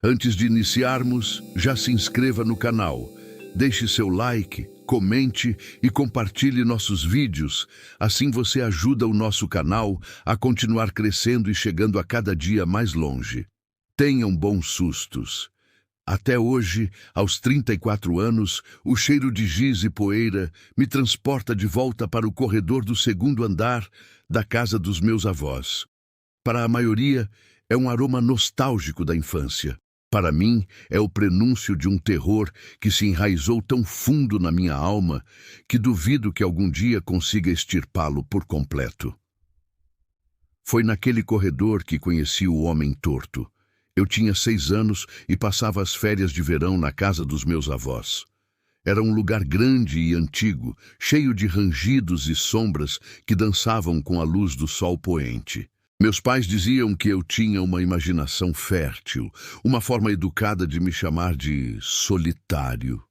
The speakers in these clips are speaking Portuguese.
Antes de iniciarmos, já se inscreva no canal, deixe seu like, comente e compartilhe nossos vídeos. Assim você ajuda o nosso canal a continuar crescendo e chegando a cada dia mais longe. Tenham bons sustos. Até hoje, aos 34 anos, o cheiro de giz e poeira me transporta de volta para o corredor do segundo andar da casa dos meus avós. Para a maioria, é um aroma nostálgico da infância. Para mim, é o prenúncio de um terror que se enraizou tão fundo na minha alma que duvido que algum dia consiga extirpá-lo por completo. Foi naquele corredor que conheci o homem torto. Eu tinha 6 anos e passava as férias de verão na casa dos meus avós. Era um lugar grande e antigo, cheio de rangidos e sombras que dançavam com a luz do sol poente. Meus pais diziam que eu tinha uma imaginação fértil, uma forma educada de me chamar de solitário.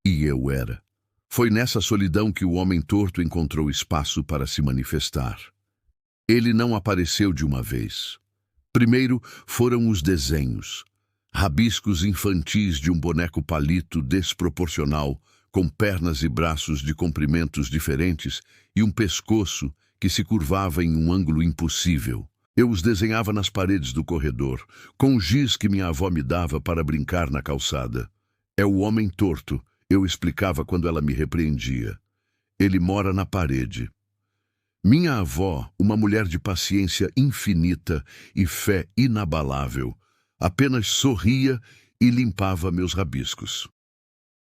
E eu era. Foi nessa solidão que o homem torto encontrou espaço para se manifestar. Ele não apareceu de uma vez. Primeiro foram os desenhos, rabiscos infantis de um boneco palito desproporcional, com pernas e braços de comprimentos diferentes e um pescoço que se curvava em um ângulo impossível. Eu os desenhava nas paredes do corredor, com o giz que minha avó me dava para brincar na calçada. É o homem torto, eu explicava quando ela me repreendia. Ele mora na parede. Minha avó, uma mulher de paciência infinita e fé inabalável, apenas sorria e limpava meus rabiscos.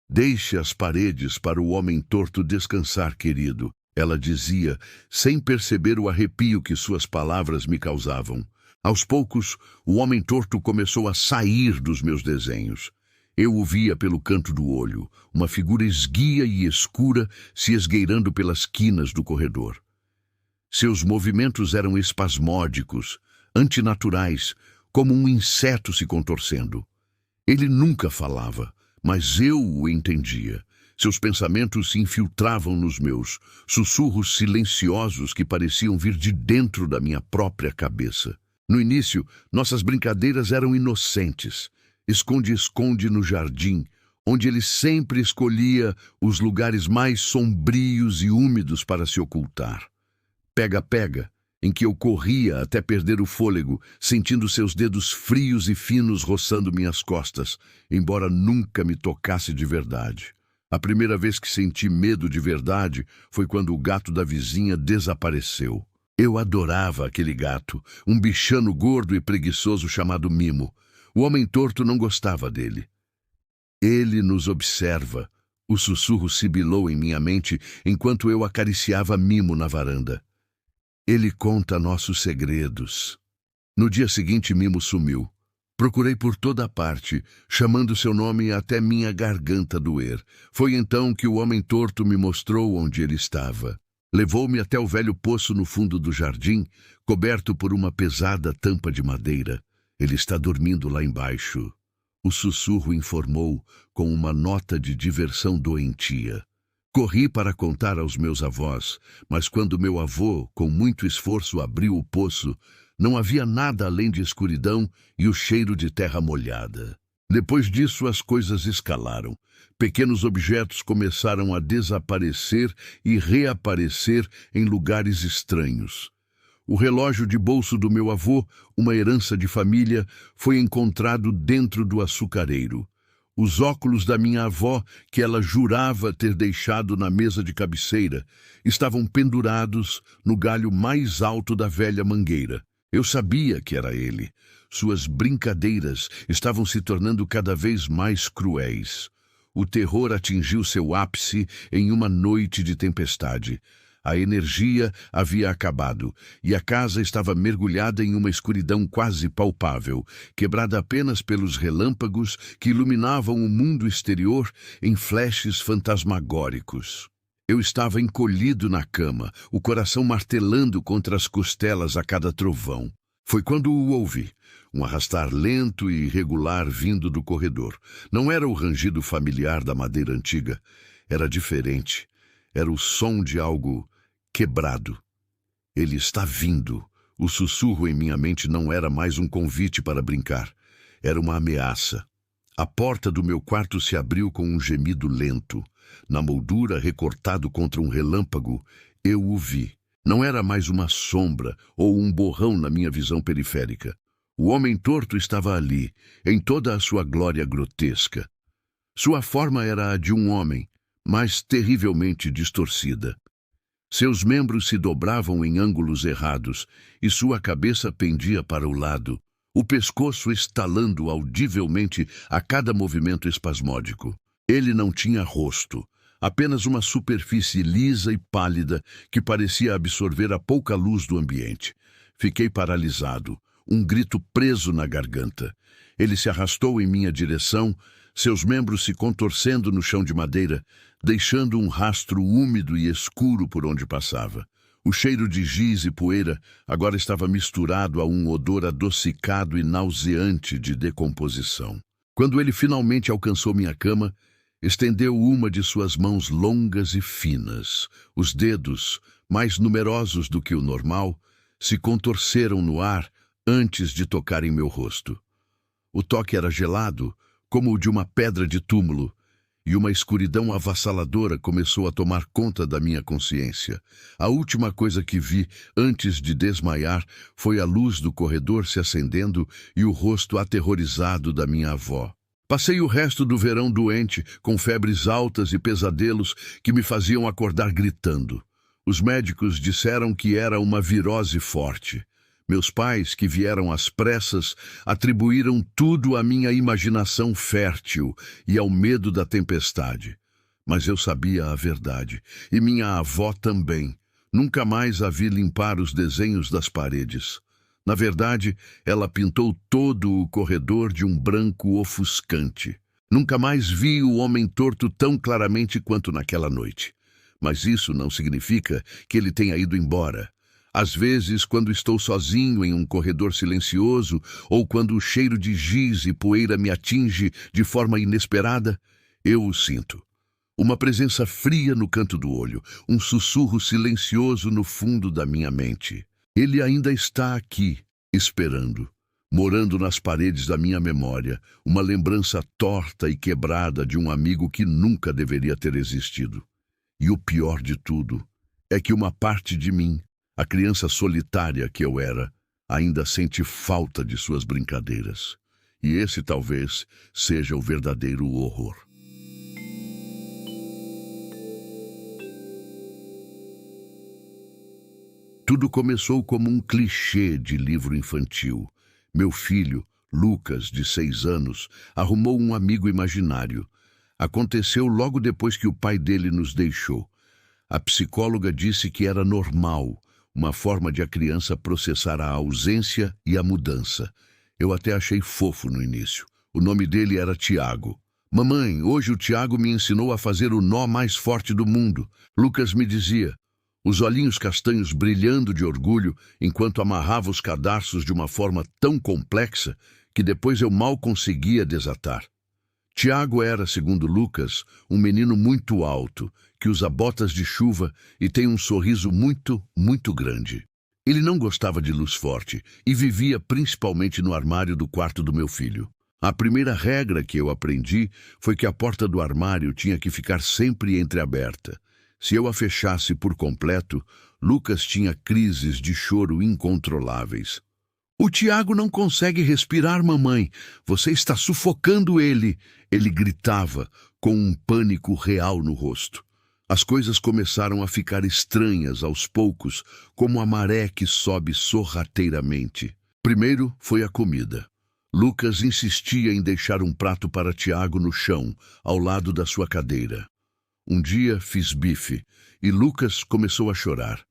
Deixe as paredes para o homem torto descansar, querido, ela dizia, sem perceber o arrepio que suas palavras me causavam. Aos poucos, o homem torto começou a sair dos meus desenhos. Eu o via pelo canto do olho, uma figura esguia e escura se esgueirando pelas quinas do corredor. Seus movimentos eram espasmódicos, antinaturais, como um inseto se contorcendo. Ele nunca falava, mas eu o entendia. Seus pensamentos se infiltravam nos meus, sussurros silenciosos que pareciam vir de dentro da minha própria cabeça. No início, nossas brincadeiras eram inocentes. Esconde-esconde no jardim, onde ele sempre escolhia os lugares mais sombrios e úmidos para se ocultar. Pega-pega, em que eu corria até perder o fôlego, sentindo seus dedos frios e finos roçando minhas costas, embora nunca me tocasse de verdade. A primeira vez que senti medo de verdade foi quando o gato da vizinha desapareceu. Eu adorava aquele gato, um bichano gordo e preguiçoso chamado Mimo. O homem torto não gostava dele. Ele nos observa. O sussurro sibilou em minha mente enquanto eu acariciava Mimo na varanda. Ele conta nossos segredos. No dia seguinte, Mimo sumiu. Procurei por toda parte, chamando seu nome até minha garganta doer. Foi então que o homem torto me mostrou onde ele estava. Levou-me até o velho poço no fundo do jardim, coberto por uma pesada tampa de madeira. Ele está dormindo lá embaixo. O sussurro informou com uma nota de diversão doentia. Corri para contar aos meus avós, mas quando meu avô, com muito esforço, abriu o poço, não havia nada além de escuridão e o cheiro de terra molhada. Depois disso, as coisas escalaram. Pequenos objetos começaram a desaparecer e reaparecer em lugares estranhos. O relógio de bolso do meu avô, uma herança de família, foi encontrado dentro do açucareiro. Os óculos da minha avó, que ela jurava ter deixado na mesa de cabeceira, estavam pendurados no galho mais alto da velha mangueira. Eu sabia que era ele. Suas brincadeiras estavam se tornando cada vez mais cruéis. O terror atingiu seu ápice em uma noite de tempestade. A energia havia acabado e a casa estava mergulhada em uma escuridão quase palpável, quebrada apenas pelos relâmpagos que iluminavam o mundo exterior em flashes fantasmagóricos. Eu estava encolhido na cama, o coração martelando contra as costelas a cada trovão. Foi quando o ouvi, um arrastar lento e irregular vindo do corredor. Não era o rangido familiar da madeira antiga, era diferente. Era o som de algo quebrado. Ele está vindo. O sussurro em minha mente não era mais um convite para brincar. Era uma ameaça. A porta do meu quarto se abriu com um gemido lento. Na moldura, recortado contra um relâmpago, eu o vi. Não era mais uma sombra ou um borrão na minha visão periférica. O homem torto estava ali, em toda a sua glória grotesca. Sua forma era a de um homem, mas terrivelmente distorcida. Seus membros se dobravam em ângulos errados e sua cabeça pendia para o lado, o pescoço estalando audivelmente a cada movimento espasmódico. Ele não tinha rosto, apenas uma superfície lisa e pálida que parecia absorver a pouca luz do ambiente. Fiquei paralisado, um grito preso na garganta. Ele se arrastou em minha direção, seus membros se contorcendo no chão de madeira, deixando um rastro úmido e escuro por onde passava. O cheiro de giz e poeira agora estava misturado a um odor adocicado e nauseante de decomposição. Quando ele finalmente alcançou minha cama, estendeu uma de suas mãos longas e finas. Os dedos, mais numerosos do que o normal, se contorceram no ar antes de tocar em meu rosto. O toque era gelado, como o de uma pedra de túmulo, e uma escuridão avassaladora começou a tomar conta da minha consciência. A última coisa que vi antes de desmaiar foi a luz do corredor se acendendo e o rosto aterrorizado da minha avó. Passei o resto do verão doente, com febres altas e pesadelos que me faziam acordar gritando. Os médicos disseram que era uma virose forte. Meus pais, que vieram às pressas, atribuíram tudo à minha imaginação fértil e ao medo da tempestade. Mas eu sabia a verdade, e minha avó também. Nunca mais a vi limpar os desenhos das paredes. Na verdade, ela pintou todo o corredor de um branco ofuscante. Nunca mais vi o homem torto tão claramente quanto naquela noite. Mas isso não significa que ele tenha ido embora. Às vezes, quando estou sozinho em um corredor silencioso, ou quando o cheiro de giz e poeira me atinge de forma inesperada, eu o sinto. Uma presença fria no canto do olho, um sussurro silencioso no fundo da minha mente. Ele ainda está aqui, esperando, morando nas paredes da minha memória, uma lembrança torta e quebrada de um amigo que nunca deveria ter existido. E o pior de tudo é que uma parte de mim, a criança solitária que eu era, ainda sente falta de suas brincadeiras. E esse talvez seja o verdadeiro horror. Tudo começou como um clichê de livro infantil. Meu filho, Lucas, de 6 anos, arrumou um amigo imaginário. Aconteceu logo depois que o pai dele nos deixou. A psicóloga disse que era normal, uma forma de a criança processar a ausência e a mudança. Eu até achei fofo no início. O nome dele era Tiago. Mamãe, hoje o Tiago me ensinou a fazer o nó mais forte do mundo. Lucas me dizia, os olhinhos castanhos brilhando de orgulho enquanto amarrava os cadarços de uma forma tão complexa que depois eu mal conseguia desatar. Tiago era, segundo Lucas, um menino muito alto, que usa botas de chuva e tem um sorriso muito, muito grande. Ele não gostava de luz forte e vivia principalmente no armário do quarto do meu filho. A primeira regra que eu aprendi foi que a porta do armário tinha que ficar sempre entreaberta. Se eu a fechasse por completo, Lucas tinha crises de choro incontroláveis. O Tiago não consegue respirar, mamãe. Você está sufocando ele. Ele gritava, com um pânico real no rosto. As coisas começaram a ficar estranhas aos poucos, como a maré que sobe sorrateiramente. Primeiro foi a comida. Lucas insistia em deixar um prato para Tiago no chão, ao lado da sua cadeira. Um dia fiz bife e Lucas começou a chorar.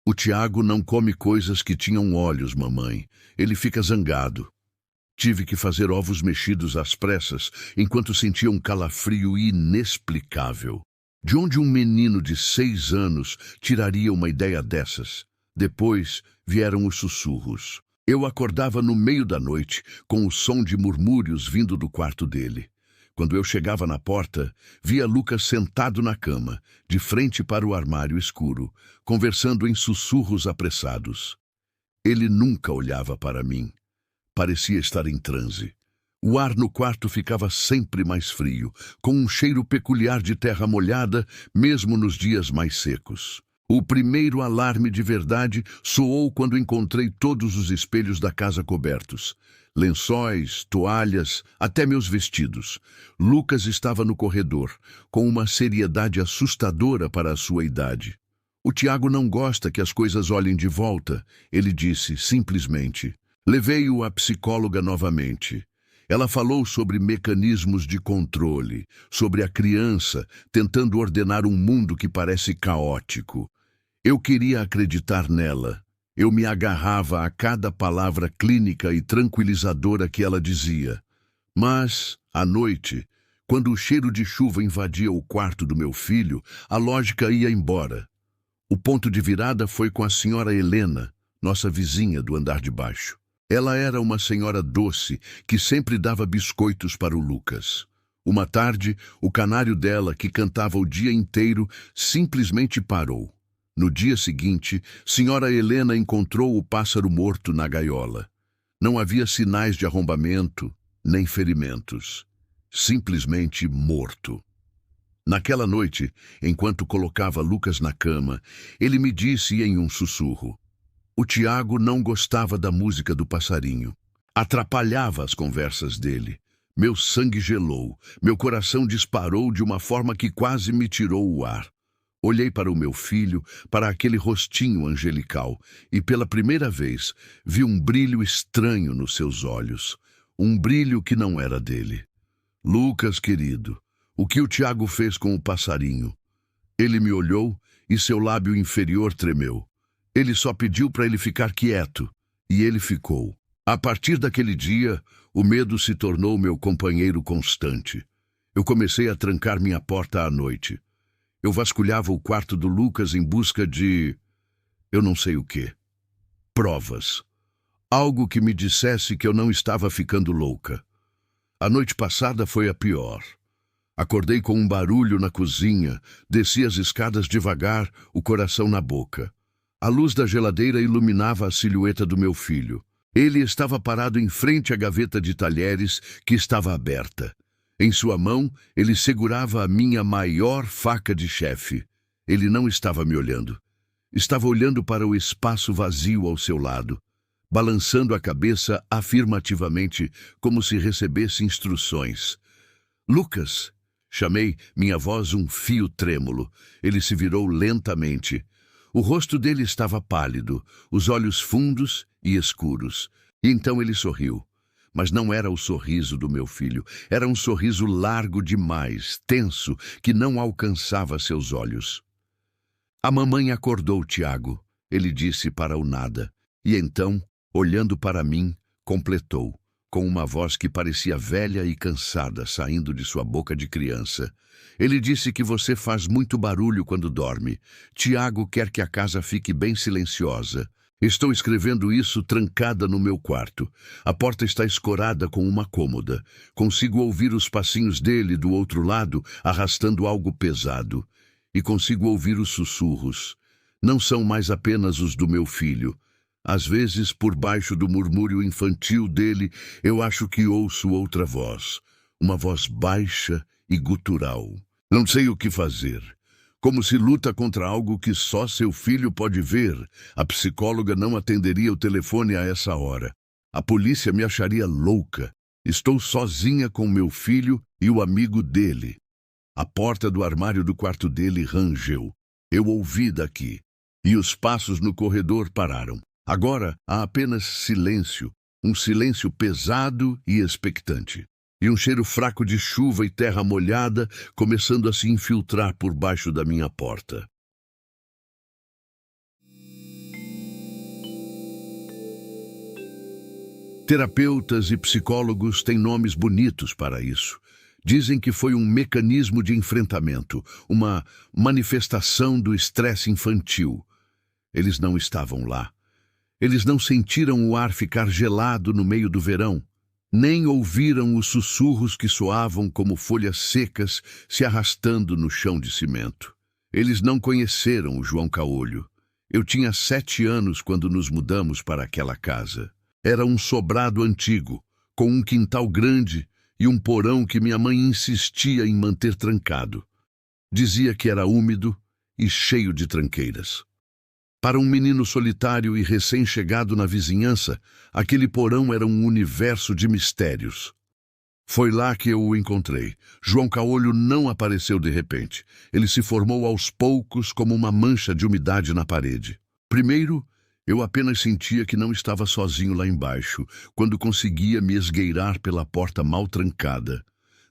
O Tiago não come coisas que tinham olhos, mamãe. Ele fica zangado. Tive que fazer ovos mexidos às pressas, enquanto sentia um calafrio inexplicável. De onde um menino de 6 anos tiraria uma ideia dessas? Depois vieram os sussurros. Eu acordava no meio da noite, com o som de murmúrios vindo do quarto dele. Quando eu chegava na porta, via Lucas sentado na cama, de frente para o armário escuro, conversando em sussurros apressados. Ele nunca olhava para mim. Parecia estar em transe. O ar no quarto ficava sempre mais frio, com um cheiro peculiar de terra molhada, mesmo nos dias mais secos. O primeiro alarme de verdade soou quando encontrei todos os espelhos da casa cobertos. Lençóis, toalhas, até meus vestidos. Lucas estava no corredor, com uma seriedade assustadora para a sua idade. O Tiago não gosta que as coisas olhem de volta, ele disse, simplesmente. Levei-o à psicóloga novamente. Ela falou sobre mecanismos de controle, sobre a criança tentando ordenar um mundo que parece caótico. Eu queria acreditar nela. Eu me agarrava a cada palavra clínica e tranquilizadora que ela dizia. Mas, à noite, quando o cheiro de chuva invadia o quarto do meu filho, a lógica ia embora. O ponto de virada foi com a senhora Helena, nossa vizinha do andar de baixo. Ela era uma senhora doce que sempre dava biscoitos para o Lucas. Uma tarde, o canário dela, que cantava o dia inteiro, simplesmente parou. No dia seguinte, senhora Helena encontrou o pássaro morto na gaiola. Não havia sinais de arrombamento, nem ferimentos. Simplesmente morto. Naquela noite, enquanto colocava Lucas na cama, ele me disse em um sussurro: o Tiago não gostava da música do passarinho. Atrapalhava as conversas dele. Meu sangue gelou, meu coração disparou de uma forma que quase me tirou o ar. Olhei para o meu filho, para aquele rostinho angelical, e pela primeira vez vi um brilho estranho nos seus olhos. Um brilho que não era dele. Lucas, querido, o que o Tiago fez com o passarinho? Ele me olhou e seu lábio inferior tremeu. Ele só pediu para ele ficar quieto, e ele ficou. A partir daquele dia, o medo se tornou meu companheiro constante. Eu comecei a trancar minha porta à noite. Eu vasculhava o quarto do Lucas em busca de... eu não sei o quê. Provas. Algo que me dissesse que eu não estava ficando louca. A noite passada foi a pior. Acordei com um barulho na cozinha, desci as escadas devagar, o coração na boca. A luz da geladeira iluminava a silhueta do meu filho. Ele estava parado em frente à gaveta de talheres que estava aberta. Em sua mão, ele segurava a minha maior faca de chefe. Ele não estava me olhando. Estava olhando para o espaço vazio ao seu lado, balançando a cabeça afirmativamente, como se recebesse instruções. Lucas! Chamei, minha voz um fio trêmulo. Ele se virou lentamente. O rosto dele estava pálido, os olhos fundos e escuros. E então ele sorriu. Mas não era o sorriso do meu filho. Era um sorriso largo demais, tenso, que não alcançava seus olhos. A mamãe acordou Tiago, ele disse para o nada. E então, olhando para mim, completou, com uma voz que parecia velha e cansada saindo de sua boca de criança. Ele disse que você faz muito barulho quando dorme. Tiago quer que a casa fique bem silenciosa. Estou escrevendo isso trancada no meu quarto. A porta está escorada com uma cômoda. Consigo ouvir os passinhos dele do outro lado, arrastando algo pesado. E consigo ouvir os sussurros. Não são mais apenas os do meu filho. Às vezes, por baixo do murmúrio infantil dele, eu acho que ouço outra voz. Uma voz baixa e gutural. Não sei o que fazer. Como se luta contra algo que só seu filho pode ver. A psicóloga não atenderia o telefone a essa hora. A polícia me acharia louca. Estou sozinha com meu filho e o amigo dele. A porta do armário do quarto dele rangeu. Eu ouvi daqui. E os passos no corredor pararam. Agora há apenas silêncio. Um silêncio pesado e expectante. E um cheiro fraco de chuva e terra molhada começando a se infiltrar por baixo da minha porta. Terapeutas e psicólogos têm nomes bonitos para isso. Dizem que foi um mecanismo de enfrentamento, uma manifestação do estresse infantil. Eles não estavam lá. Eles não sentiram o ar ficar gelado no meio do verão. Nem ouviram os sussurros que soavam como folhas secas se arrastando no chão de cimento. Eles não conheceram o João Caolho. Eu tinha 7 anos quando nos mudamos para aquela casa. Era um sobrado antigo, com um quintal grande e um porão que minha mãe insistia em manter trancado. Dizia que era úmido e cheio de tranqueiras. Para um menino solitário e recém-chegado na vizinhança, aquele porão era um universo de mistérios. Foi lá que eu o encontrei. João Caolho não apareceu de repente. Ele se formou aos poucos como uma mancha de umidade na parede. Primeiro, eu apenas sentia que não estava sozinho lá embaixo, quando conseguia me esgueirar pela porta mal trancada.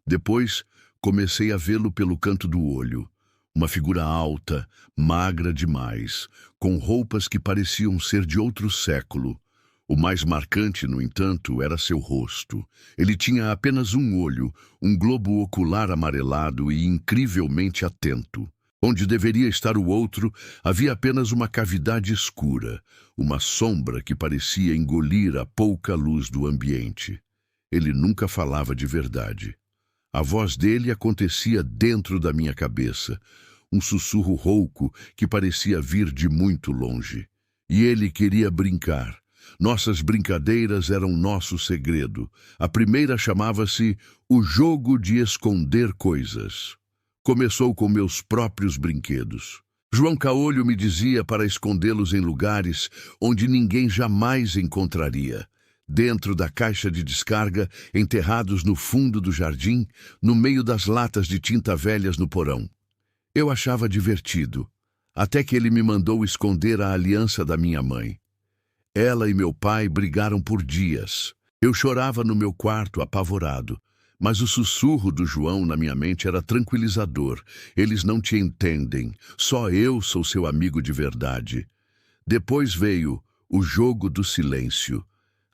Depois, comecei a vê-lo pelo canto do olho. Uma figura alta, magra demais, com roupas que pareciam ser de outro século. O mais marcante, no entanto, era seu rosto. Ele tinha apenas um olho, um globo ocular amarelado e incrivelmente atento. Onde deveria estar o outro, havia apenas uma cavidade escura, uma sombra que parecia engolir a pouca luz do ambiente. Ele nunca falava de verdade. A voz dele acontecia dentro da minha cabeça, um sussurro rouco que parecia vir de muito longe. E ele queria brincar. Nossas brincadeiras eram nosso segredo. A primeira chamava-se o jogo de esconder coisas. Começou com meus próprios brinquedos. João Caolho me dizia para escondê-los em lugares onde ninguém jamais encontraria. Dentro da caixa de descarga, enterrados no fundo do jardim, no meio das latas de tinta velhas no porão. Eu achava divertido, até que ele me mandou esconder a aliança da minha mãe. Ela e meu pai brigaram por dias. Eu chorava no meu quarto, apavorado. Mas o sussurro do João na minha mente era tranquilizador. Eles não te entendem. Só eu sou seu amigo de verdade. Depois veio o jogo do silêncio.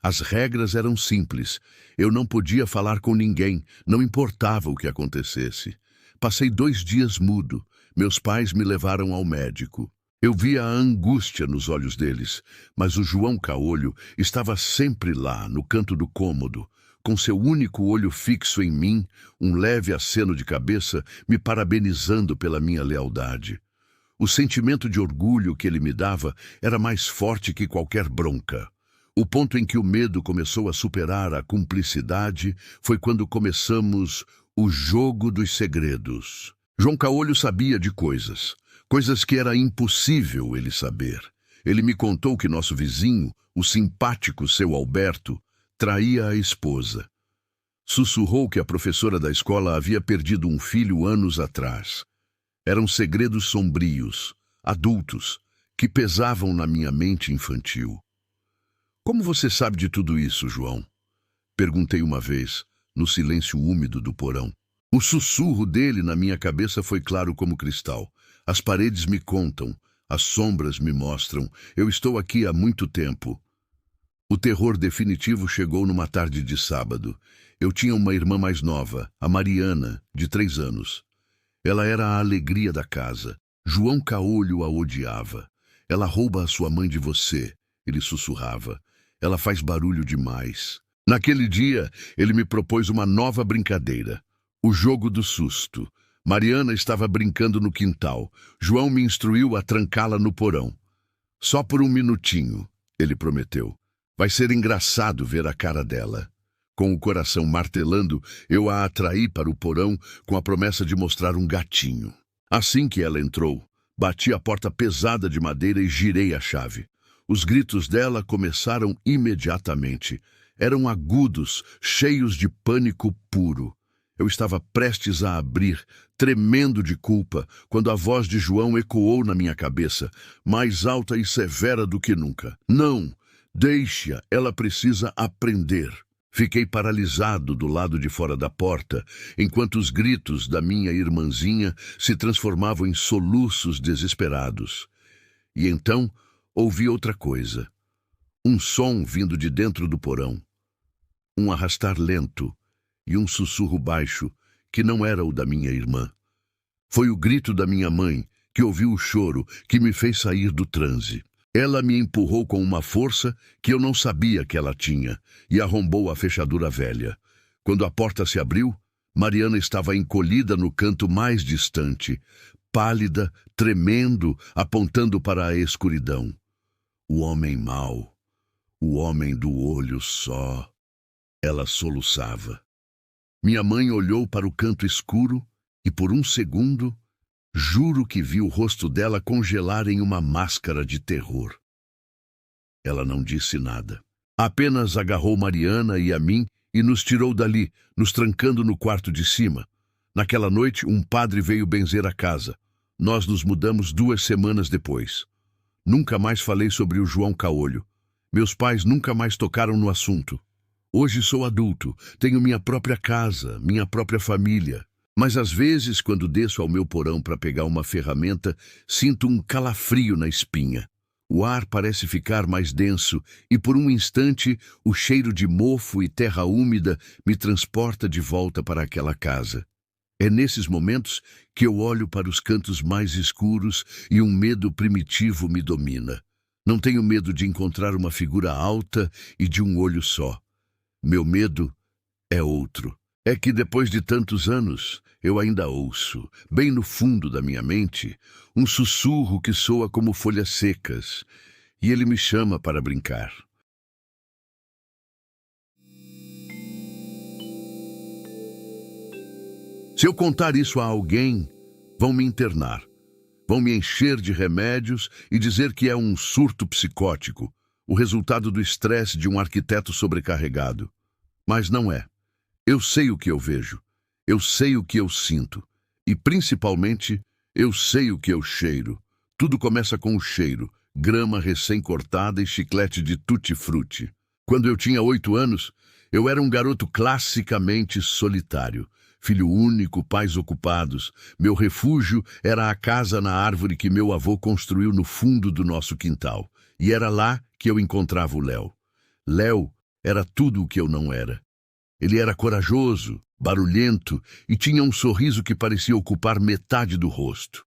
As regras eram simples. Eu não podia falar com ninguém, não importava o que acontecesse. Passei 2 dias mudo. Meus pais me levaram ao médico. Eu via a angústia nos olhos deles, mas o João Caolho estava sempre lá, no canto do cômodo, com seu único olho fixo em mim, um leve aceno de cabeça, me parabenizando pela minha lealdade. O sentimento de orgulho que ele me dava era mais forte que qualquer bronca. O ponto em que o medo começou a superar a cumplicidade foi quando começamos o jogo dos segredos. João Caolho sabia de coisas que era impossível ele saber. Ele me contou que nosso vizinho, o simpático seu Alberto, traía a esposa. Sussurrou que a professora da escola havia perdido um filho anos atrás. Eram segredos sombrios, adultos, que pesavam na minha mente infantil. Como você sabe de tudo isso, João? Perguntei uma vez, no silêncio úmido do porão. O sussurro dele na minha cabeça foi claro como cristal. As paredes me contam, as sombras me mostram. Eu estou aqui há muito tempo. O terror definitivo chegou numa tarde de sábado. Eu tinha uma irmã mais nova, a Mariana, de 3 anos. Ela era a alegria da casa. João Caolho a odiava. Ela rouba a sua mãe de você, ele sussurrava. Ela faz barulho demais. Naquele dia, ele me propôs uma nova brincadeira. O jogo do susto. Mariana estava brincando no quintal. João me instruiu a trancá-la no porão. Só por 1 minutinho, ele prometeu. Vai ser engraçado ver a cara dela. Com o coração martelando, eu a atraí para o porão com a promessa de mostrar um gatinho. Assim que ela entrou, bati a porta pesada de madeira e girei a chave. Os gritos dela começaram imediatamente. Eram agudos, cheios de pânico puro. Eu estava prestes a abrir, tremendo de culpa, quando a voz de João ecoou na minha cabeça, mais alta e severa do que nunca. Não, deixe-a, ela precisa aprender. Fiquei paralisado do lado de fora da porta, enquanto os gritos da minha irmãzinha se transformavam em soluços desesperados. E então ouvi outra coisa. Um som vindo de dentro do porão. Um arrastar lento e um sussurro baixo que não era o da minha irmã. Foi o grito da minha mãe, que ouviu o choro, que me fez sair do transe. Ela me empurrou com uma força que eu não sabia que ela tinha e arrombou a fechadura velha. Quando a porta se abriu, Mariana estava encolhida no canto mais distante, pálida, tremendo, apontando para a escuridão. O homem mau, o homem do olho só. Ela soluçava. Minha mãe olhou para o canto escuro e, por um segundo, juro que vi o rosto dela congelar em uma máscara de terror. Ela não disse nada. Apenas agarrou Mariana e a mim e nos tirou dali, nos trancando no quarto de cima. Naquela noite, um padre veio benzer a casa. Nós nos mudamos 2 semanas depois. Nunca mais falei sobre o João Caolho. Meus pais nunca mais tocaram no assunto. Hoje sou adulto, tenho minha própria casa, minha própria família. Mas às vezes, quando desço ao meu porão para pegar uma ferramenta, sinto um calafrio na espinha. O ar parece ficar mais denso e, por um instante, o cheiro de mofo e terra úmida me transporta de volta para aquela casa. É nesses momentos que eu olho para os cantos mais escuros e um medo primitivo me domina. Não tenho medo de encontrar uma figura alta e de um olho só. Meu medo é outro. É que depois de tantos anos, eu ainda ouço, bem no fundo da minha mente, um sussurro que soa como folhas secas, e ele me chama para brincar. Se eu contar isso a alguém, vão me internar. Vão me encher de remédios e dizer que é um surto psicótico, o resultado do estresse de um arquiteto sobrecarregado. Mas não é. Eu sei o que eu vejo. Eu sei o que eu sinto. E, principalmente, eu sei o que eu cheiro. Tudo começa com o cheiro, grama recém-cortada e chiclete de tutti-frutti. Quando eu tinha 8 anos, eu era um garoto classicamente solitário. Filho único, pais ocupados. Meu refúgio era a casa na árvore que meu avô construiu no fundo do nosso quintal. E era lá que eu encontrava o Léo. Léo era tudo o que eu não era. Ele era corajoso, barulhento e tinha um sorriso que parecia ocupar metade do rosto.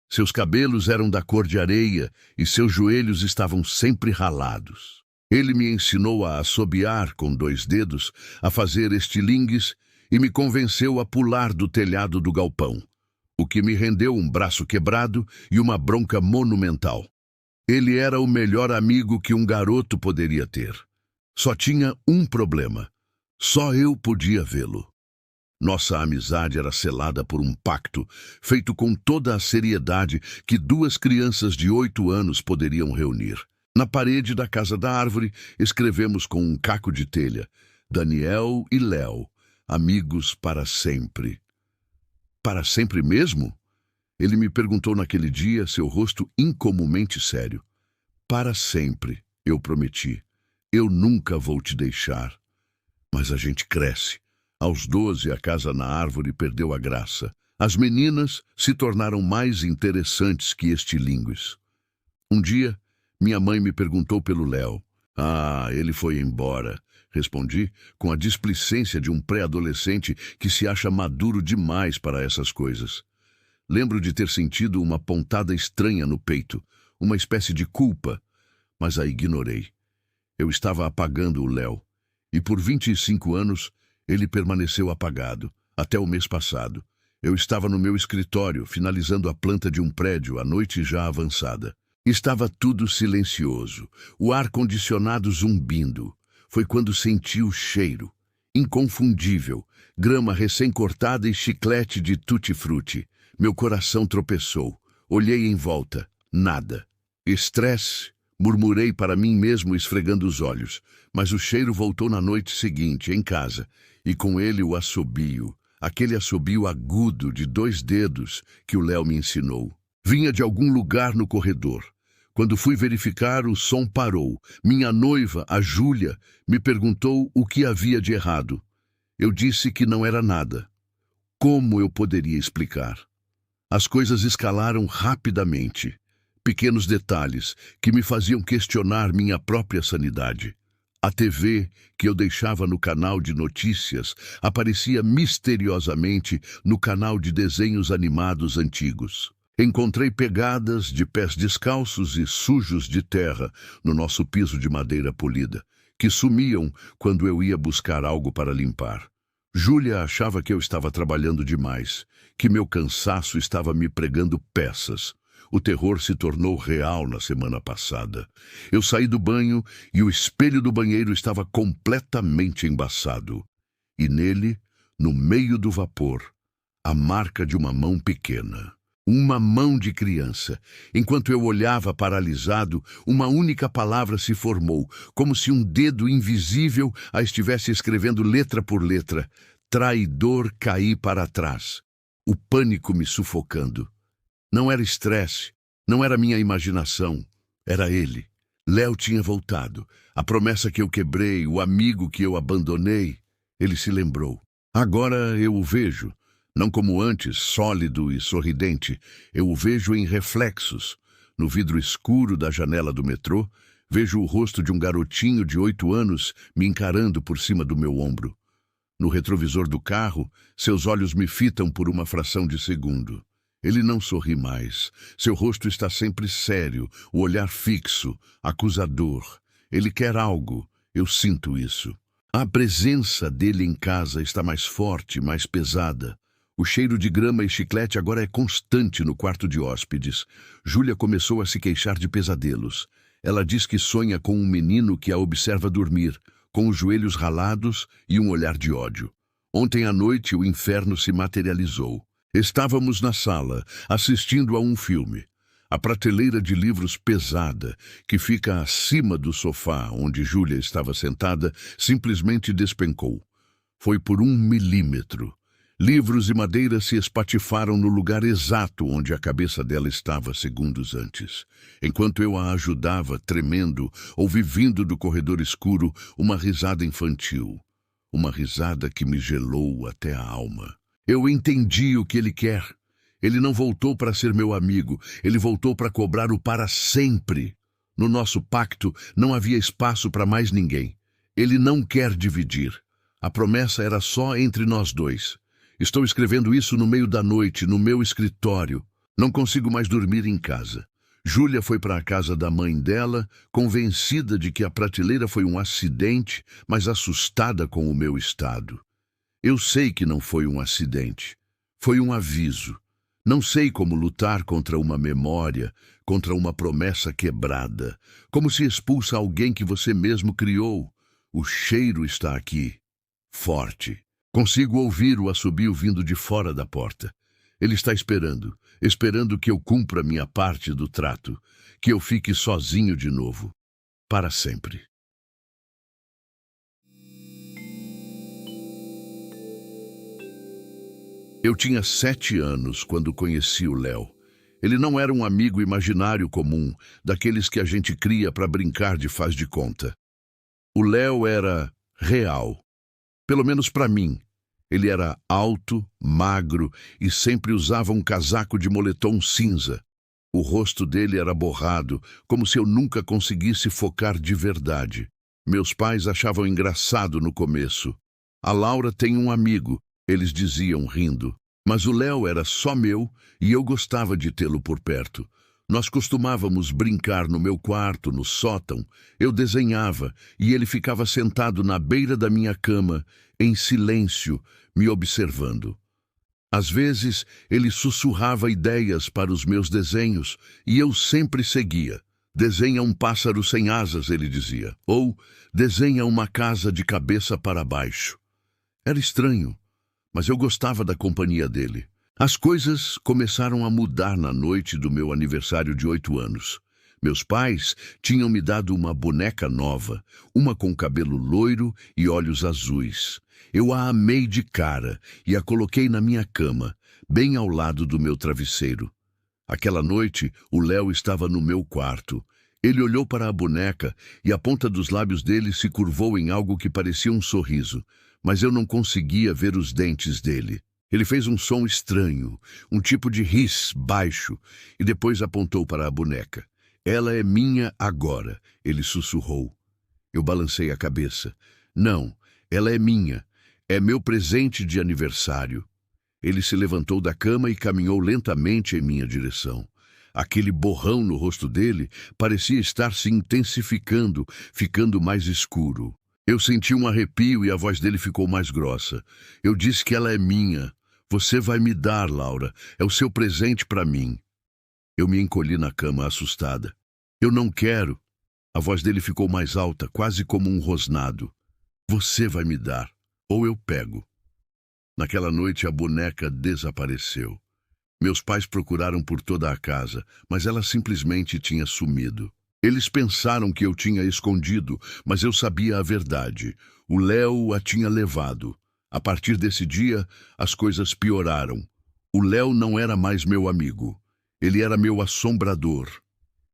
Seus cabelos eram da cor de areia e seus joelhos estavam sempre ralados. Ele me ensinou a assobiar com 2 dedos, a fazer estilingues e me convenceu a pular do telhado do galpão, o que me rendeu um braço quebrado e uma bronca monumental. Ele era o melhor amigo que um garoto poderia ter. Só tinha um problema. Só eu podia vê-lo. Nossa amizade era selada por um pacto, feito com toda a seriedade que 2 crianças de 8 anos poderiam reunir. Na parede da casa da árvore, escrevemos com um caco de telha: Daniel e Léo, amigos para sempre. Para sempre mesmo? Ele me perguntou naquele dia, seu rosto incomumente sério. Para sempre, eu prometi. Eu nunca vou te deixar. Mas a gente cresce. Aos 12, a casa na árvore perdeu a graça. As meninas se tornaram mais interessantes que estilingues. Um dia, minha mãe me perguntou pelo Léo. Ah, ele foi embora, respondi, com a displicência de um pré-adolescente que se acha maduro demais para essas coisas. Lembro de ter sentido uma pontada estranha no peito, uma espécie de culpa, mas a ignorei. Eu estava apagando o Léo. E por 25 anos, ele permaneceu apagado, até o mês passado. Eu estava no meu escritório, finalizando a planta de um prédio, a noite já avançada. Estava tudo silencioso, o ar-condicionado zumbindo. Foi quando senti o cheiro, inconfundível, grama recém-cortada e chiclete de tutti-frutti. Meu coração tropeçou. Olhei em volta. Nada. Estresse, murmurei para mim mesmo esfregando os olhos. Mas o cheiro voltou na noite seguinte, em casa, e com ele o assobio, aquele assobio agudo de 2 dedos que o Léo me ensinou. Vinha de algum lugar no corredor. Quando fui verificar, o som parou. Minha noiva, a Júlia, me perguntou o que havia de errado. Eu disse que não era nada. Como eu poderia explicar? As coisas escalaram rapidamente. Pequenos detalhes que me faziam questionar minha própria sanidade. A TV que eu deixava no canal de notícias aparecia misteriosamente no canal de desenhos animados antigos. Encontrei pegadas de pés descalços e sujos de terra no nosso piso de madeira polida, que sumiam quando eu ia buscar algo para limpar. Júlia achava que eu estava trabalhando demais, que meu cansaço estava me pregando peças. O terror se tornou real na semana passada. Eu saí do banho e o espelho do banheiro estava completamente embaçado. E nele, no meio do vapor, a marca de uma mão pequena. Uma mão de criança. Enquanto eu olhava paralisado, uma única palavra se formou, como se um dedo invisível a estivesse escrevendo letra por letra. Traidor, caí para trás. O pânico me sufocando. Não era estresse, não era minha imaginação, era ele. Léo tinha voltado. A promessa que eu quebrei, o amigo que eu abandonei, ele se lembrou. Agora eu o vejo. Não como antes, sólido e sorridente, eu o vejo em reflexos. No vidro escuro da janela do metrô, vejo o rosto de um garotinho de 8 anos me encarando por cima do meu ombro. No retrovisor do carro, seus olhos me fitam por uma fração de segundo. Ele não sorri mais. Seu rosto está sempre sério, o olhar fixo, acusador. Ele quer algo, eu sinto isso. A presença dele em casa está mais forte, mais pesada. O cheiro de grama e chiclete agora é constante no quarto de hóspedes. Júlia começou a se queixar de pesadelos. Ela diz que sonha com um menino que a observa dormir, com os joelhos ralados e um olhar de ódio. Ontem à noite o inferno se materializou. Estávamos na sala, assistindo a um filme. A prateleira de livros pesada, que fica acima do sofá onde Júlia estava sentada, simplesmente despencou. Foi por 1 milímetro. Livros e madeira se espatifaram no lugar exato onde a cabeça dela estava segundos antes. Enquanto eu a ajudava, tremendo, ouvi vindo do corredor escuro uma risada infantil. Uma risada que me gelou até a alma. Eu entendi o que ele quer. Ele não voltou para ser meu amigo, ele voltou para cobrar o para sempre. No nosso pacto não havia espaço para mais ninguém. Ele não quer dividir. A promessa era só entre nós dois. Estou escrevendo isso no meio da noite, no meu escritório. Não consigo mais dormir em casa. Júlia foi para a casa da mãe dela, convencida de que a prateleira foi um acidente, mas assustada com o meu estado. Eu sei que não foi um acidente. Foi um aviso. Não sei como lutar contra uma memória, contra uma promessa quebrada. Como se expulsa alguém que você mesmo criou. O cheiro está aqui, forte. Consigo ouvir o assobio vindo de fora da porta. Ele está esperando, esperando que eu cumpra minha parte do trato, que eu fique sozinho de novo, para sempre. Eu tinha 7 anos quando conheci o Léo. Ele não era um amigo imaginário comum, daqueles que a gente cria para brincar de faz de conta. O Léo era real. Pelo menos para mim. Ele era alto, magro e sempre usava um casaco de moletom cinza. O rosto dele era borrado, como se eu nunca conseguisse focar de verdade. Meus pais achavam engraçado no começo. A Laura tem um amigo, eles diziam rindo. Mas o Léo era só meu e eu gostava de tê-lo por perto. Nós costumávamos brincar no meu quarto, no sótão. Eu desenhava e ele ficava sentado na beira da minha cama, em silêncio, me observando. Às vezes, ele sussurrava ideias para os meus desenhos e eu sempre seguia. Desenha um pássaro sem asas, ele dizia. Ou desenha uma casa de cabeça para baixo. Era estranho, mas eu gostava da companhia dele. As coisas começaram a mudar na noite do meu aniversário de 8 anos. Meus pais tinham me dado uma boneca nova, uma com cabelo loiro e olhos azuis. Eu a amei de cara e a coloquei na minha cama, bem ao lado do meu travesseiro. Aquela noite, o Léo estava no meu quarto. Ele olhou para a boneca e a ponta dos lábios dele se curvou em algo que parecia um sorriso, mas eu não conseguia ver os dentes dele. Ele fez um som estranho, um tipo de hiss baixo, e depois apontou para a boneca. Ela é minha agora, ele sussurrou. Eu balancei a cabeça. Não, ela é minha. É meu presente de aniversário. Ele se levantou da cama e caminhou lentamente em minha direção. Aquele borrão no rosto dele parecia estar se intensificando, ficando mais escuro. Eu senti um arrepio e a voz dele ficou mais grossa. Eu disse que ela é minha. Você vai me dar, Laura. É o seu presente para mim. Eu me encolhi na cama, assustada. Eu não quero. A voz dele ficou mais alta, quase como um rosnado. Você vai me dar, ou eu pego. Naquela noite a boneca desapareceu. Meus pais procuraram por toda a casa, mas ela simplesmente tinha sumido. Eles pensaram que eu tinha escondido, mas eu sabia a verdade. O Léo a tinha levado. A partir desse dia, as coisas pioraram. O Léo não era mais meu amigo. Ele era meu assombrador.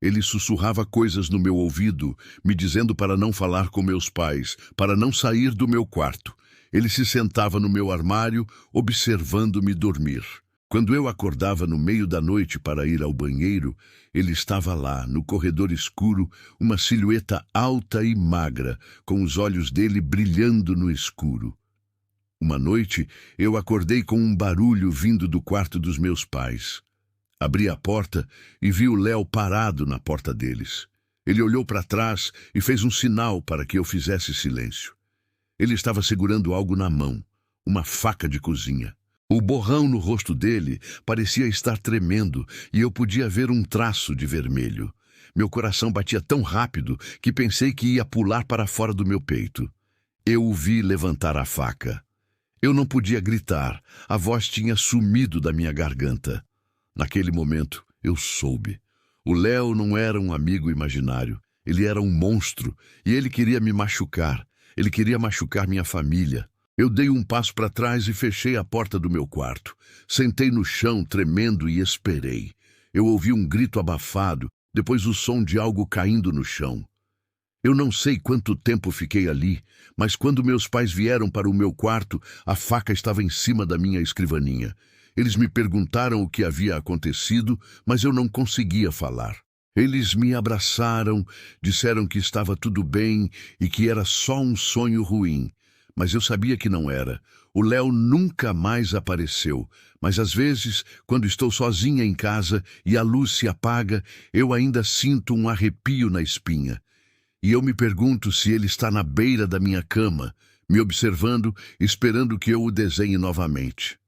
Ele sussurrava coisas no meu ouvido, me dizendo para não falar com meus pais, para não sair do meu quarto. Ele se sentava no meu armário, observando-me dormir. Quando eu acordava no meio da noite para ir ao banheiro, ele estava lá, no corredor escuro, uma silhueta alta e magra, com os olhos dele brilhando no escuro. Uma noite, eu acordei com um barulho vindo do quarto dos meus pais. Abri a porta e vi o Léo parado na porta deles. Ele olhou para trás e fez um sinal para que eu fizesse silêncio. Ele estava segurando algo na mão, uma faca de cozinha. O borrão no rosto dele parecia estar tremendo e eu podia ver um traço de vermelho. Meu coração batia tão rápido que pensei que ia pular para fora do meu peito. Eu o vi levantar a faca. Eu não podia gritar, a voz tinha sumido da minha garganta. Naquele momento, eu soube. O Léo não era um amigo imaginário, ele era um monstro e ele queria me machucar. Ele queria machucar minha família. Eu dei um passo para trás e fechei a porta do meu quarto. Sentei no chão, tremendo, e esperei. Eu ouvi um grito abafado, depois o som de algo caindo no chão. Eu não sei quanto tempo fiquei ali, mas quando meus pais vieram para o meu quarto, a faca estava em cima da minha escrivaninha. Eles me perguntaram o que havia acontecido, mas eu não conseguia falar. Eles me abraçaram, disseram que estava tudo bem e que era só um sonho ruim. Mas eu sabia que não era. O Léo nunca mais apareceu, mas às vezes, quando estou sozinha em casa e a luz se apaga, eu ainda sinto um arrepio na espinha. E eu me pergunto se ele está na beira da minha cama, me observando, esperando que eu o desenhe novamente.